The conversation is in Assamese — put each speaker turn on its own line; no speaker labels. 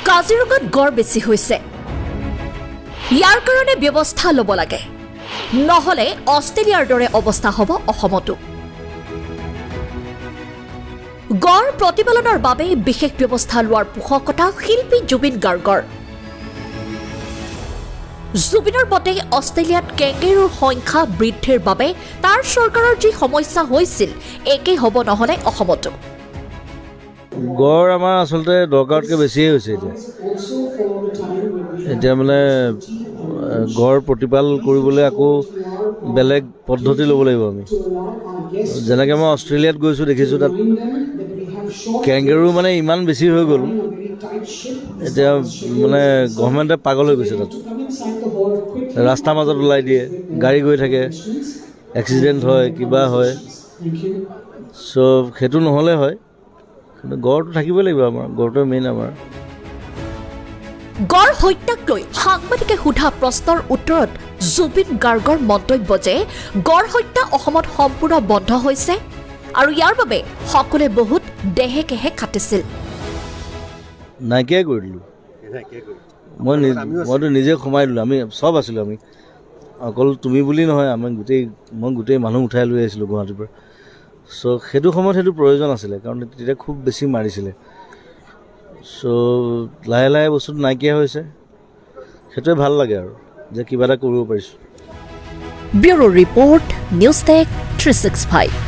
কাজিৰঙাত গড় বেছি হৈছে ইয়াৰ কাৰণে ব্যৱস্থা ল'ব লাগে নহলে অষ্ট্ৰেলিয়াৰ দৰে অৱস্থা হ'ব অসমতো গড় প্ৰতিপালনৰ বাবে বিশেষ ব্যৱস্থা লোৱাৰ পোষকতা শিল্পী জুবিন গাৰ্গৰ জুবিনৰ মতে অষ্ট্ৰেলিয়াত কেংগেৰুৰ সংখ্যা বৃদ্ধিৰ বাবে তাৰ চৰকাৰৰ যি সমস্যা হৈছিল একেই হ'ব নহলে অসমতো
গড় আমাৰ আচলতে দৰকাৰতকৈ বেছিয়ে হৈছে এতিয়া মানে গড় প্ৰতিপাল কৰিবলৈ আকৌ বেলেগ পদ্ধতি ল'ব লাগিব আমি যেনেকৈ মই অষ্ট্ৰেলিয়াত গৈছোঁ দেখিছোঁ তাত কেংগেৰু মানে ইমান বেছি হৈ গ'ল এতিয়া মানে গভৰ্ণমেণ্টে পাগল হৈ গৈছে তাত ৰাস্তাৰ মাজত ওলাই দিয়ে গাড়ী গৈ থাকে এক্সিডেণ্ট হয় কিবা হয় চ' সেইটো নহ'লে হয় কিন্তু গড়টো থাকিবই লাগিব আমাৰ গড়টোৱে মেইন আমাৰ
গড় হত্যাক লৈ সাংবাদিকে সোধা প্ৰশ্নৰ উত্তৰত জুবিন গাৰ্গৰ মন্তব্য যে গড় হত্যা অসমত সম্পূৰ্ণ বন্ধ হৈছে আৰু ইয়াৰ বাবে সকলোৱে বহুত দেহে কেহে খাটিছিল
নাইকিয়াই কৰি দিলোঁ মইতো নিজে সোমাই দিলোঁ আমি চব আছিলোঁ আমি অকল তুমি বুলি নহয় আমি মই গোটেই মানুহ উঠাই লৈ আহিছিলোঁ গুৱাহাটীৰ পৰা চ' সেইটো সময়ত সেইটো প্ৰয়োজন আছিলে কাৰণ তেতিয়া খুব বেছি মাৰিছিলে চ' লাহে লাহে বস্তুটো নাইকিয়া হৈছে সেইটোৱে ভাল লাগে আৰু যে কিবা এটা কৰিব পাৰিছোঁ
ব্যুৰো ৰিপৰ্ট নিউজ টেক 365